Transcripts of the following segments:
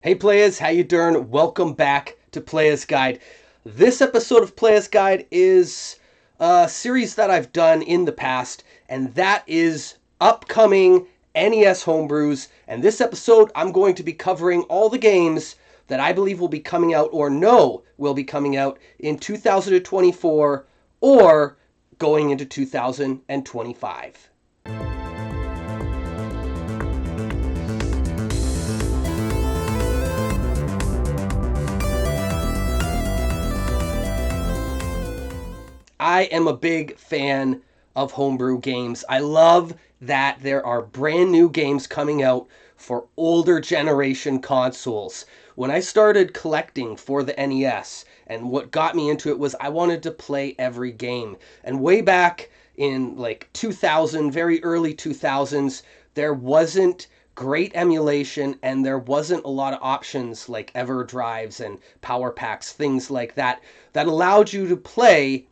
Hey Playas, how you doing? Welcome back to Playas Guide. This episode of Playas Guide is a series that I've done in the past, and that is upcoming NES Homebrews. And this episode, I'm going to be covering all the games that I believe will be coming out or know will be coming out in 2024 or going into 2025. I am a big fan of homebrew games. I love that there are brand new games coming out for older generation consoles. When I started collecting for the NES, and what got me into it was I wanted to play every game. And way back in like 2000, very early 2000s, there wasn't great emulation and there wasn't a lot of options like EverDrives and Power Packs, things like that, that allowed you to play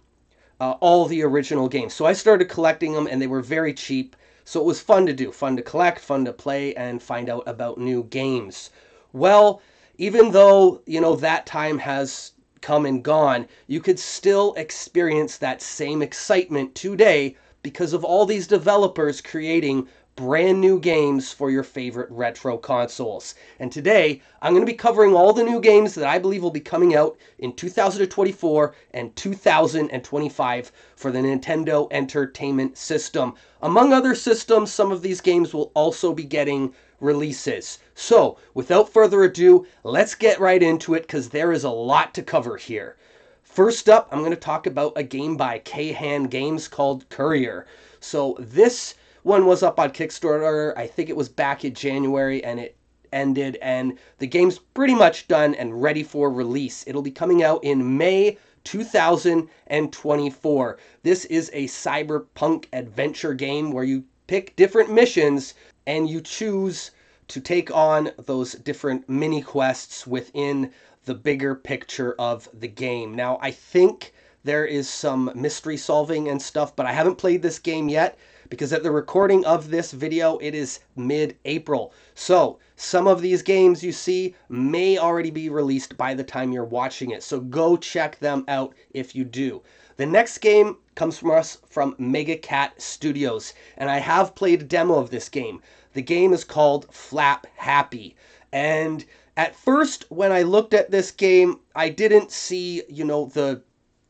all the original games. So I started collecting them, and they were very cheap. So it was fun to do, fun to collect, fun to play, and find out about new games. Well, even though, that time has come and gone, you could still experience that same excitement today because of all these developers creating brand new games for your favorite retro consoles. And today, I'm going to be covering all the new games that I believe will be coming out in 2024 and 2025 for the Nintendo Entertainment System. Among other systems, some of these games will also be getting releases. So, without further ado, let's get right into it because there is a lot to cover here. First up, I'm going to talk about a game by K-Han Games called Courier. So this one was up on Kickstarter. I think it was back in January, and it ended, and the game's pretty much done and ready for release. It'll be coming out in May 2024. This is a cyberpunk adventure game where you pick different missions and you choose to take on those different mini quests within the bigger picture of the game. Now, I think there is some mystery solving and stuff, but I haven't played this game yet because at the recording of this video, it is mid-April. So some of these games you see may already be released by the time you're watching it. So go check them out if you do. The next game comes from us from Mega Cat Studios, and I have played a demo of this game. The game is called Flap Happy. And at first, when I looked at this game, I didn't see, the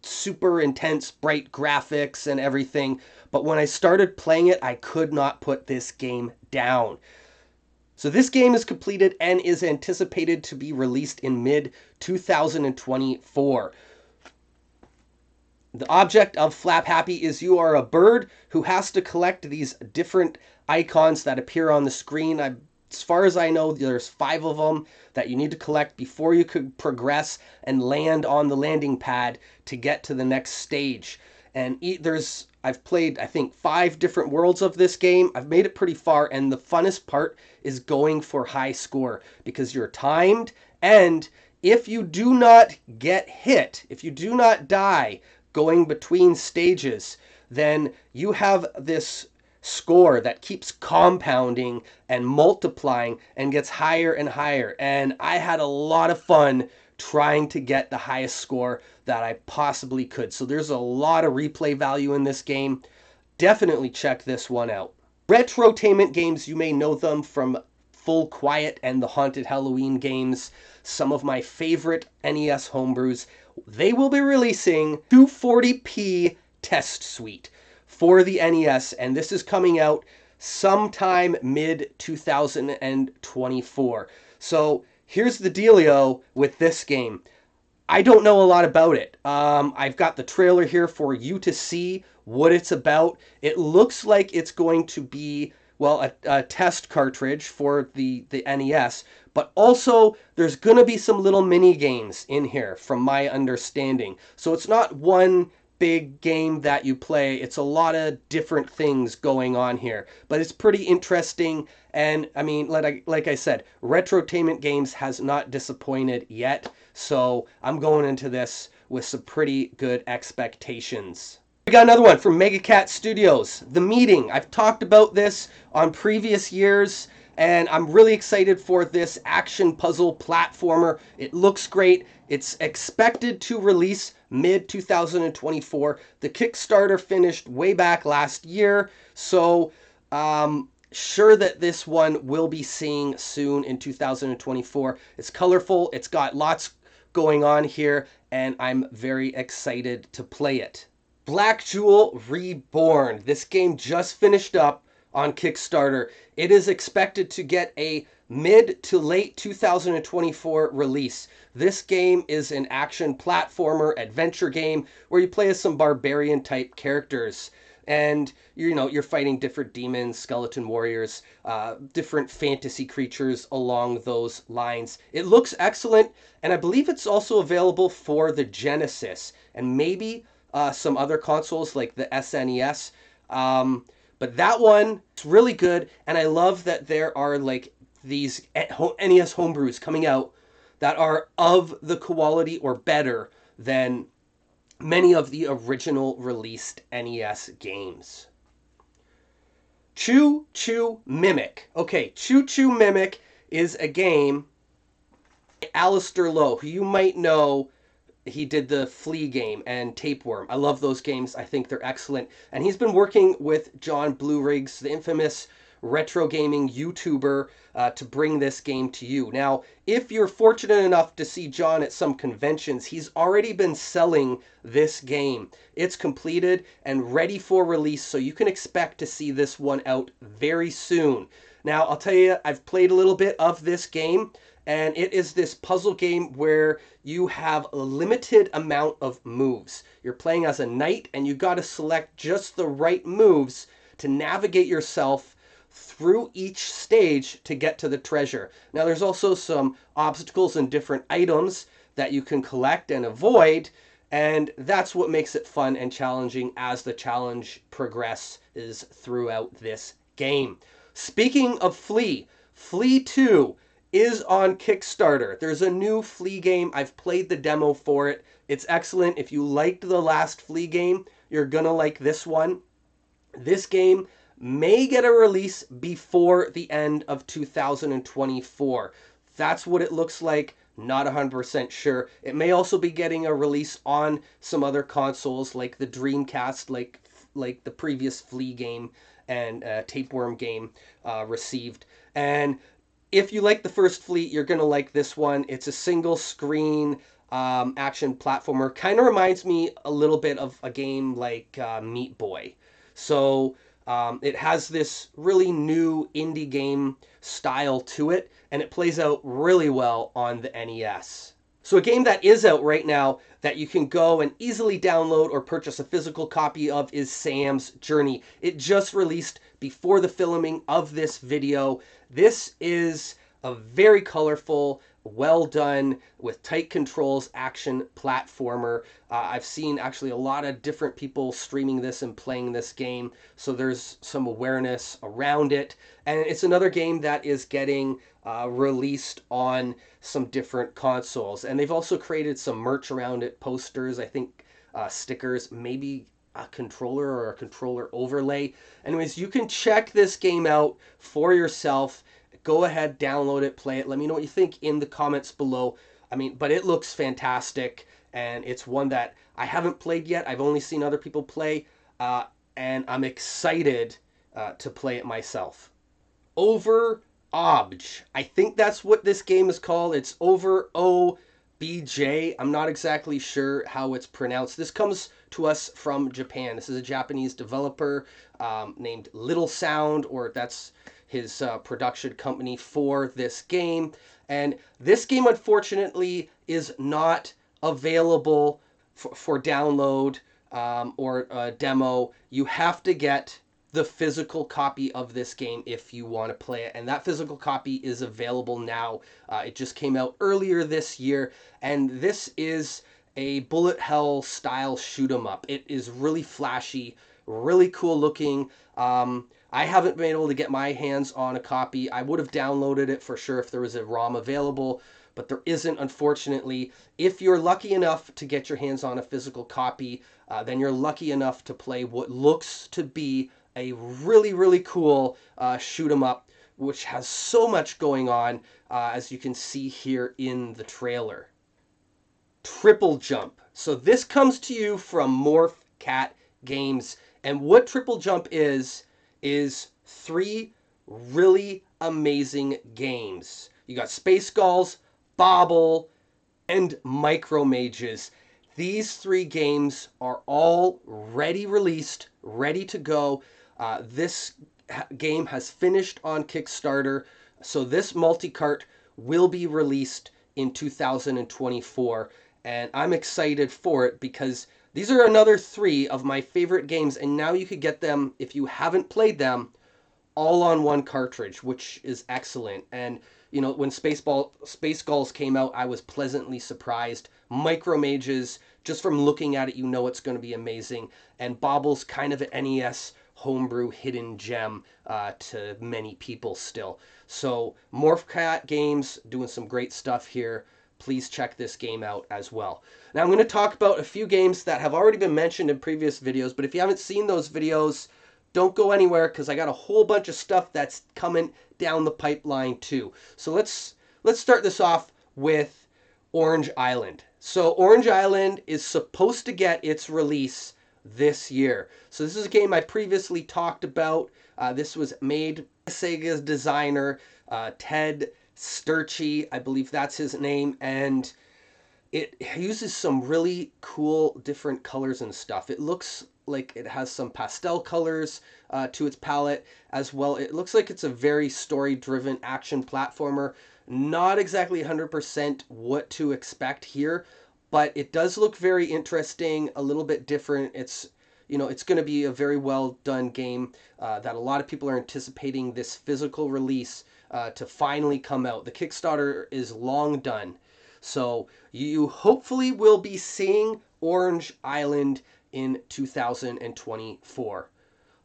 super intense, bright graphics and everything. But when I started playing it, I could not put this game down. So this game is completed and is anticipated to be released in mid-2024. The object of Flap Happy is you are a bird who has to collect these different icons that appear on the screen. As far as I know, there's 5 of them that you need to collect before you could progress and land on the landing pad to get to the next stage. And I've played, I think, 5 different worlds of this game. I've made it pretty far, and the funnest part is going for high score because you're timed, and if you do not get hit, if you do not die going between stages, then you have this score that keeps compounding and multiplying and gets higher and higher. And I had a lot of fun trying to get the highest score that I possibly could. So there's a lot of replay value in this game. Definitely check this one out. Retrotainment Games, you may know them from Full Quiet and the Haunted Halloween games, some of my favorite NES homebrews. They will be releasing 240p Test Suite for the NES, and this is coming out sometime mid-2024. So here's the dealio with this game. I don't know a lot about it. I've got the trailer here for you to see what it's about. It looks like it's going to be, well, a test cartridge for the NES, but also there's going to be some little mini games in here from my understanding. So it's not one big game that you play. It's a lot of different things going on here, but it's pretty interesting. And I mean, like I said, Retrotainment Games has not disappointed yet, so I'm going into this with some pretty good expectations. We got another one from Mega Cat Studios, The Meeting. I've talked about this on previous years, and I'm really excited for this action puzzle platformer. It looks great. It's expected to release mid 2024. The Kickstarter finished way back last year, so sure that this one will be seeing soon in 2024. It's colorful, it's got lots going on here, and I'm very excited to play it. Black Jewel Reborn. This game just finished up on Kickstarter. It is expected to get a mid to late 2024 release. This game is an action platformer adventure game where you play as some barbarian type characters. And you're fighting different demons, skeleton warriors, different fantasy creatures along those lines. It looks excellent, and I believe it's also available for the Genesis and maybe some other consoles like the SNES. But that one is really good, and I love that there are like these NES Homebrews coming out that are of the quality or better than many of the original released NES games. Choo Choo Mimic. Okay, Choo Choo Mimic is a game by Alistair Lowe, who you might know. He did the Flea game and Tapeworm. I love those games. I think they're excellent. And he's been working with John Blueriggs, the infamous retro gaming YouTuber, to bring this game to you. Now, if you're fortunate enough to see John at some conventions, he's already been selling this game. It's completed and ready for release, so you can expect to see this one out very soon. Now, I'll tell you, I've played a little bit of this game, and it is this puzzle game where you have a limited amount of moves. You're playing as a knight, and you got to select just the right moves to navigate yourself through each stage to get to the treasure. Now, there's also some obstacles and different items that you can collect and avoid, and that's what makes it fun and challenging as the challenge progresses throughout this game. Speaking of Flea, Flea 2 is on Kickstarter. There's a new Flea game. I've played the demo for it. It's excellent. If you liked the last Flea game, you're gonna like this one. This game may get a release before the end of 2024. That's what it looks like. Not 100% sure. It may also be getting a release on some other consoles like the Dreamcast, like the previous Flea game and Tapeworm game received. And if you like the first Flea, you're going to like this one. It's a single screen action platformer. Kind of reminds me a little bit of a game like Meat Boy. So it has this really new indie game style to it, and it plays out really well on the NES. So a game that is out right now that you can go and easily download or purchase a physical copy of is Sam's Journey. It just released before the filming of this video. This is a very colorful, well done, with tight controls action platformer. I've seen actually a lot of different people streaming this and playing this game, so there's some awareness around it. And it's another game that is getting released on some different consoles. And they've also created some merch around it, posters, I think stickers, maybe a controller or a controller overlay. Anyways, you can check this game out for yourself. Go ahead, download it, play it. Let me know what you think in the comments below. But it looks fantastic, and it's one that I haven't played yet. I've only seen other people play, and I'm excited to play it myself. Over Obj. I think that's what this game is called. It's Over OBJ. I'm not exactly sure how it's pronounced. This comes to us from Japan. This is a Japanese developer named Little Sound, or that's his production company for this game. And this game, unfortunately, is not available for download or a demo. You have to get the physical copy of this game if you want to play it. And that physical copy is available now. It just came out earlier this year. And this is a bullet hell style shoot 'em up. It is really flashy, really cool looking. I haven't been able to get my hands on a copy. I would have downloaded it for sure if there was a ROM available, but there isn't, unfortunately. If you're lucky enough to get your hands on a physical copy, then you're lucky enough to play what looks to be a really, really cool shoot 'em up which has so much going on, as you can see here in the trailer. Triple Jump. So this comes to you from Morph Cat Games. And what Triple Jump is 3 really amazing games. You got Space Gulls, Bobble, and Micro Mages. These 3 games are all ready released, ready to go. This game has finished on Kickstarter, so this multi-cart will be released in 2024, and I'm excited for it because these are another 3 of my favorite games, and now you could get them, if you haven't played them, all on one cartridge, which is excellent. And you know, when Space Gulls came out, I was pleasantly surprised. Micro Mages, just from looking at it, you know it's going to be amazing. And Bobble's kind of an NES homebrew hidden gem to many people still. So Morphcat Games doing some great stuff here. Please check this game out as well. Now I'm going to talk about a few games that have already been mentioned in previous videos, but if you haven't seen those videos, don't go anywhere because I got a whole bunch of stuff that's coming down the pipeline too. So let's start this off with Orange Island. So Orange Island is supposed to get its release this year. So this is a game I previously talked about. This was made by Sega's designer, Ted Sturchy, I believe that's his name, and it uses some really cool different colors and stuff. It looks like it has some pastel colors to its palette as well. It looks like it's a very story-driven action platformer. Not exactly 100% what to expect here, but it does look very interesting, a little bit different. It's, you know, it's going to be a very well done game that a lot of people are anticipating this physical release to finally come out. The Kickstarter is long done. So you hopefully will be seeing Orange Island in 2024.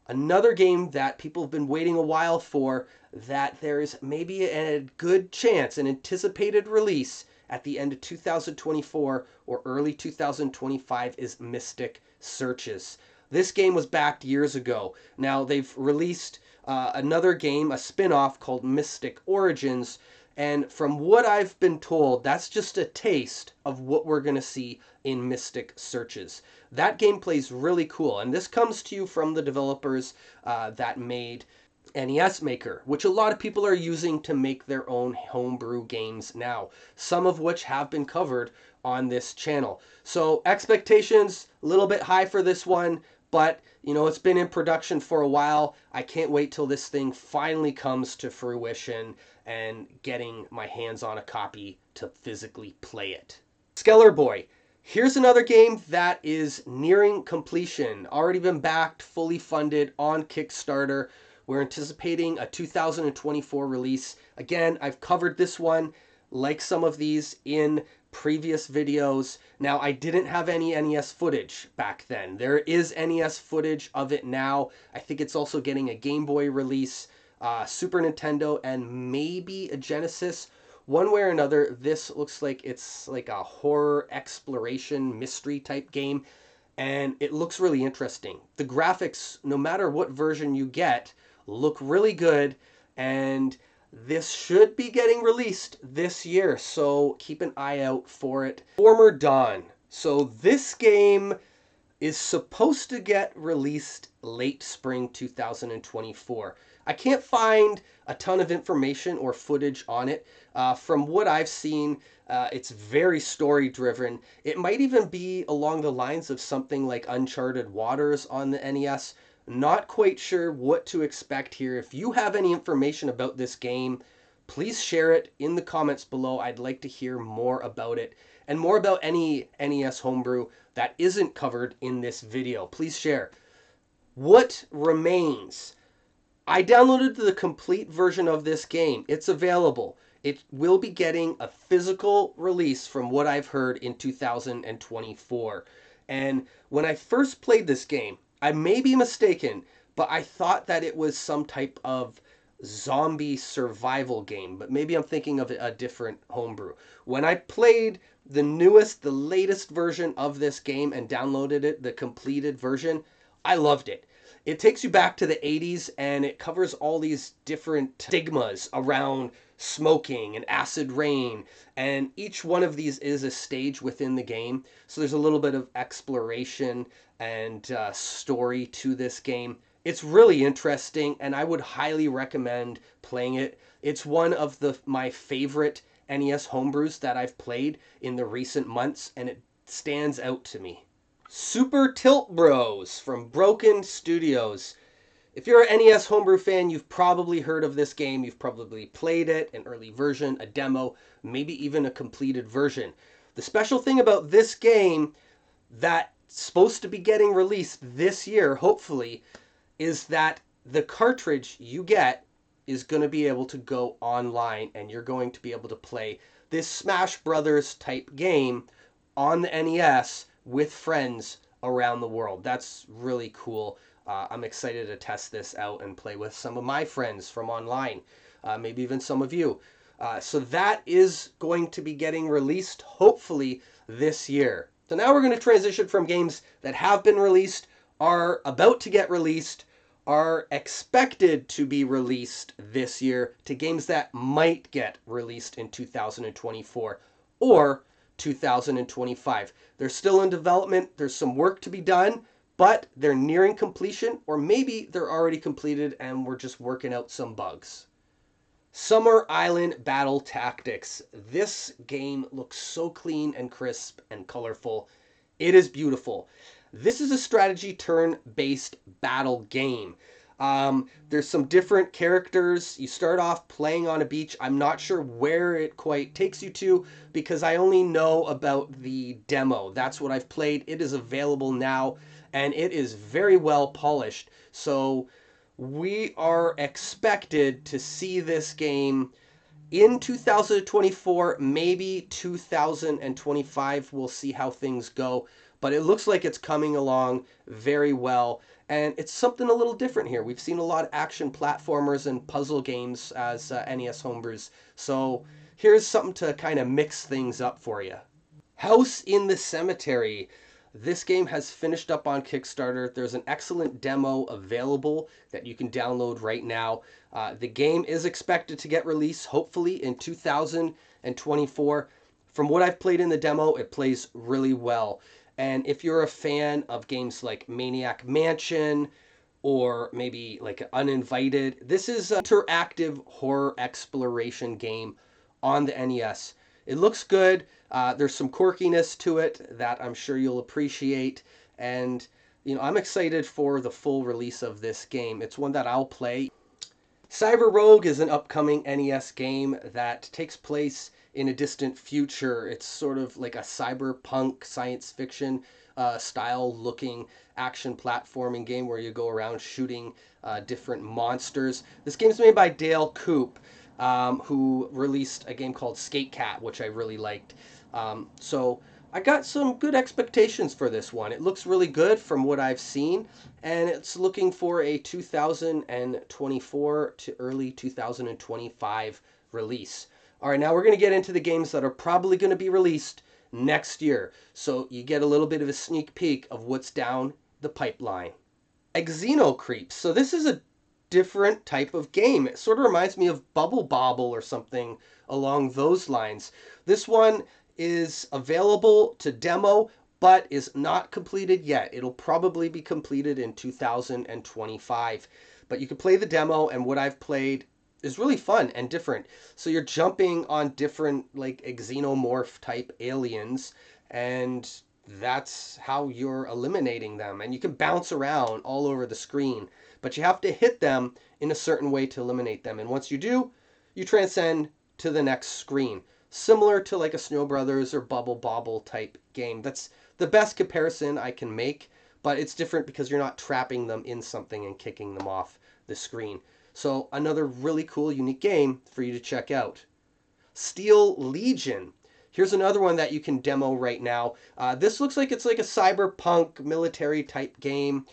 Another game that people have been waiting a while for, that there's maybe a good chance, an anticipated release at the end of 2024 or early 2025, is Mystic Searches. This game was backed years ago. Now they've released another game, a spin-off called Mystic Origins, and from what I've been told, that's just a taste of what we're going to see in Mystic Searches. That gameplay is really cool, and this comes to you from the developers that made NES Maker, which a lot of people are using to make their own homebrew games now, some of which have been covered on this channel. So expectations a little bit high for this one, but you know, it's been in production for a while. I can't wait till this thing finally comes to fruition and getting my hands on a copy to physically play it. Skeller Boy. Here's another game that is nearing completion. Already been backed, fully funded on Kickstarter. We're anticipating a 2024 release. Again, I've covered this one, like some of these, in previous videos. Now, I didn't have any NES footage back then. There is NES footage of it now. I think it's also getting a Game Boy release, Super Nintendo, and maybe a Genesis. One way or another, this looks like it's like a horror exploration mystery type game, and it looks really interesting. The graphics, no matter what version you get, look really good, and this should be getting released this year, so keep an eye out for it. Former Dawn. So this game is supposed to get released late spring 2024. I can't find a ton of information or footage on it. From what I've seen, it's very story driven. It might even be along the lines of something like Uncharted Waters on the NES. Not quite sure what to expect here. If you have any information about this game, please share it in the comments below. I'd like to hear more about it and more about any NES homebrew that isn't covered in this video. Please share. What remains? I downloaded the complete version of this game. It's available. It will be getting a physical release from what I've heard in 2024. And when I first played this game, I may be mistaken, but I thought that it was some type of zombie survival game, but maybe I'm thinking of a different homebrew. When I played the latest version of this game and downloaded it, the completed version, I loved it. It takes you back to the 80s and it covers all these different stigmas around smoking and acid rain. And each one of these is a stage within the game. So there's a little bit of exploration and story to this game. It's really interesting and I would highly recommend playing it. It's one of my favorite NES homebrews that I've played in the recent months and it stands out to me. Super Tilt Bros from Broken Studios. If you're an NES Homebrew fan, you've probably heard of this game. You've probably played it, an early version, a demo, maybe even a completed version. The special thing about this game that's supposed to be getting released this year, hopefully, is that the cartridge you get is going to be able to go online and you're going to be able to play this Smash Brothers type game on the NES with friends around the world. That's really cool. I'm excited to test this out and play with some of my friends from online, maybe even some of you. So that is going to be getting released hopefully this year. So now we're going to transition from games that have been released, are about to get released, are expected to be released this year, to games that might get released in 2024 or 2025. They're still in development. There's some work to be done, but they're nearing completion, or maybe they're already completed and we're just working out some bugs. Summer Island Battle Tactics. This game looks so clean and crisp and colorful. It is beautiful. This is a strategy turn-based battle game. There's some different characters. You start off playing on a beach. I'm not sure where it quite takes you to because I only know about the demo. That's what I've played. It is available now and it is very well polished. So we are expected to see this game in 2024, maybe 2025. We'll see how things go. But it looks like it's coming along very well. And it's something a little different here. We've seen a lot of action platformers and puzzle games as NES Homebrews. So here's something to kind of mix things up for you. House in the Cemetery. This game has finished up on Kickstarter. There's an excellent demo available that you can download right now. The game is expected to get released hopefully in 2024. From what I've played in the demo, it plays really well. And if you're a fan of games like Maniac Mansion or maybe like Uninvited, this is an interactive horror exploration game on the NES. It looks good. There's some quirkiness to it that I'm sure you'll appreciate. And, I'm excited for the full release of this game. It's one that I'll play. Cyber Rogue is an upcoming NES game that takes place in a distant future. It's sort of like a cyberpunk science fiction style looking action platforming game where you go around shooting different monsters. This game's made by Dale Coop, who released a game called Skate Cat, which I really liked. So I got some good expectations for this one. It looks really good from what I've seen, and it's looking for a 2024 to early 2025 release. All right, now we're going to get into the games that are probably going to be released next year. So you get a little bit of a sneak peek of what's down the pipeline. Xenocreeps. So this is a different type of game. It sort of reminds me of Bubble Bobble or something along those lines. This one is available to demo, but is not completed yet. It'll probably be completed in 2025. But you can play the demo, and what I've played is really fun and different. So you're jumping on different like xenomorph type aliens, and that's how you're eliminating them. And you can bounce around all over the screen, but you have to hit them in a certain way to eliminate them. And once you do, you transcend to the next screen. Similar to like a Snow Brothers or Bubble Bobble type game. That's the best comparison I can make, but it's different because you're not trapping them in something and kicking them off the screen. So another really cool, unique game for you to check out. Steel Legion. Here's another one that you can demo right now. This looks like it's like a cyberpunk military type game.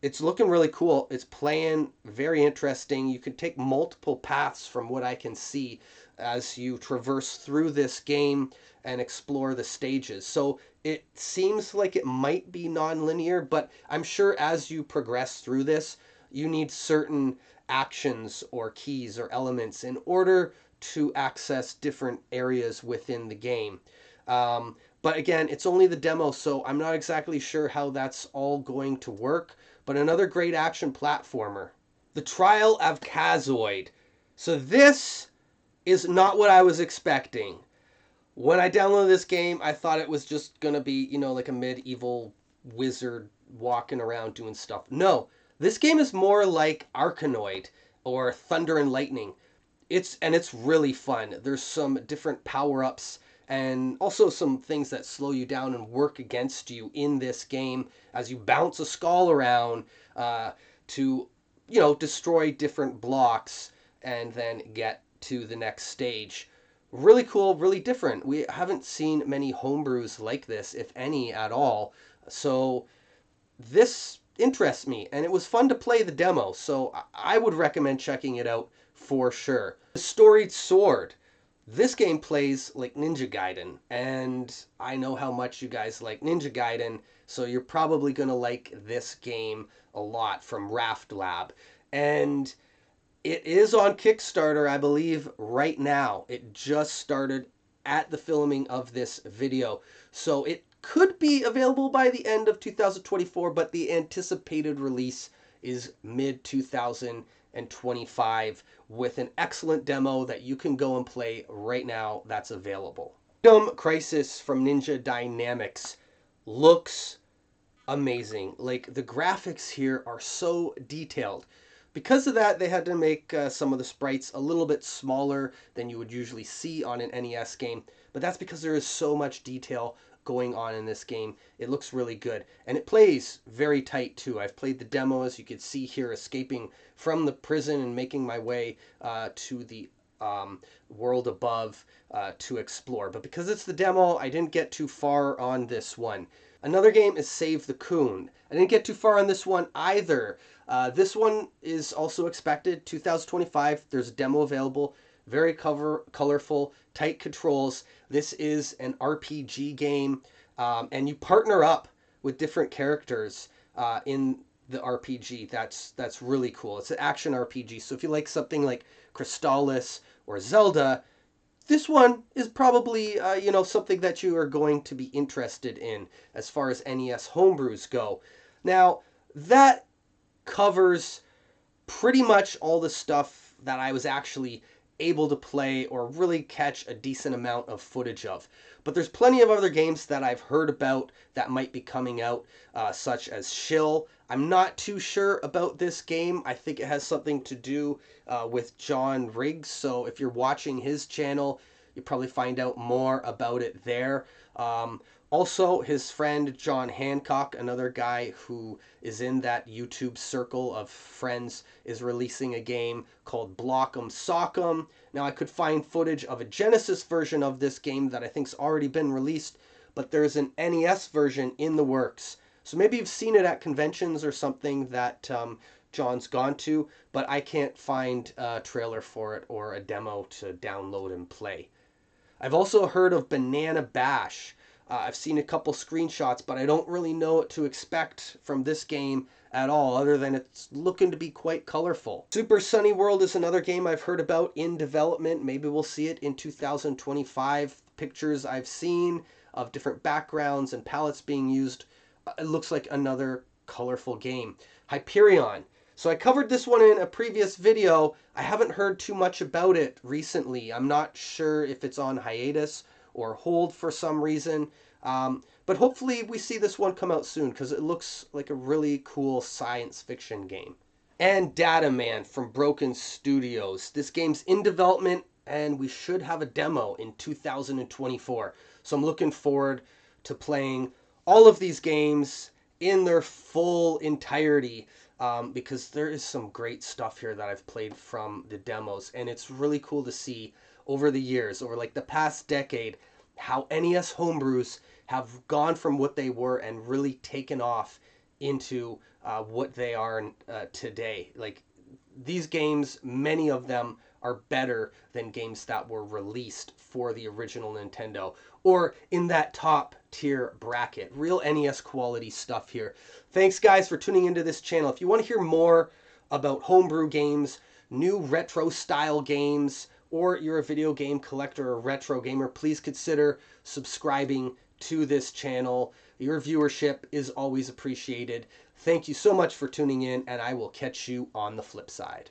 It's looking really cool. It's playing very interesting. You can take multiple paths from what I can see. as you traverse through this game and explore the stages. So it seems like it might be non-linear, but I'm sure as you progress through this, you need certain actions or keys or elements in order to access different areas within the game. But again, it's only the demo, so I'm not exactly sure how that's all going to work. But another great action platformer. The Trial of Kazoid. So this is not what I was expecting. When I downloaded this game, I thought it was just going to be, like a medieval wizard walking around doing stuff. No, this game is more like Arkanoid or Thunder and Lightning. It's really fun. There's some different power-ups and also some things that slow you down and work against you in this game as you bounce a skull around to, destroy different blocks and then get to the next stage. Really cool, really different. We haven't seen many homebrews like this, if any at all. So this interests me, and it was fun to play the demo, so I would recommend checking it out for sure. The Storied Sword. This game plays like Ninja Gaiden, and I know how much you guys like Ninja Gaiden, so you're probably going to like this game a lot from Raft Lab. And it is on Kickstarter, I believe, right now. It just started at the filming of this video. So it could be available by the end of 2024, but the anticipated release is mid-2025 with an excellent demo that you can go and play right now that's available. Kingdom Crisis from Ninja Dynamics looks amazing. Like, the graphics here are so detailed. Because of that, they had to make some of the sprites a little bit smaller than you would usually see on an NES game, but that's because there is so much detail going on in this game. It looks really good, and it plays very tight too. I've played the demo, as you can see here, escaping from the prison and making my way to the world above to explore. But because it's the demo, I didn't get too far on this one. Another game is Save the Coon. I didn't get too far on this one either. This one is also expected 2025. There's a demo available. Very colorful, tight controls. This is an RPG game, and you partner up with different characters in the RPG. That's really cool. It's an action RPG. So if you like something like Crystalis or Zelda, this one is probably, something that you are going to be interested in as far as NES Homebrews go. Now, that covers pretty much all the stuff that I was actually able to play or really catch a decent amount of footage of. But there's plenty of other games that I've heard about that might be coming out, such as Shill. I'm not too sure about this game. I think it has something to do with John Riggs, so if you're watching his channel, you'll probably find out more about it there. Also, his friend John Hancock, another guy who is in that YouTube circle of friends, is releasing a game called Block'em Sock'em. Now, I could find footage of a Genesis version of this game that I think's already been released, but there's an NES version in the works. So maybe you've seen it at conventions or something that John's gone to, but I can't find a trailer for it or a demo to download and play. I've also heard of Banana Bash. I've seen a couple screenshots, but I don't really know what to expect from this game at all, other than it's looking to be quite colorful. Super Sunny World is another game I've heard about in development. Maybe we'll see it in 2025. Pictures I've seen of different backgrounds and palettes being used. It looks like another colorful game. Hyperion. So I covered this one in a previous video. I haven't heard too much about it recently. I'm not sure if it's on hiatus or hold for some reason. But hopefully we see this one come out soon because it looks like a really cool science fiction game. And Data Man from Broken Studios. This game's in development and we should have a demo in 2024. So I'm looking forward to playing all of these games in their full entirety because there is some great stuff here that I've played from the demos. And it's really cool to see over the years, over like the past decade, how NES Homebrews have gone from what they were and really taken off into what they are today. Like these games, many of them are better than games that were released for the original Nintendo or in that top tier bracket. Real NES quality stuff here. Thanks guys for tuning into this channel. If you want to hear more about homebrew games, new retro style games, or you're a video game collector or retro gamer, please consider subscribing to this channel. Your viewership is always appreciated. Thank you so much for tuning in, and I will catch you on the flip side.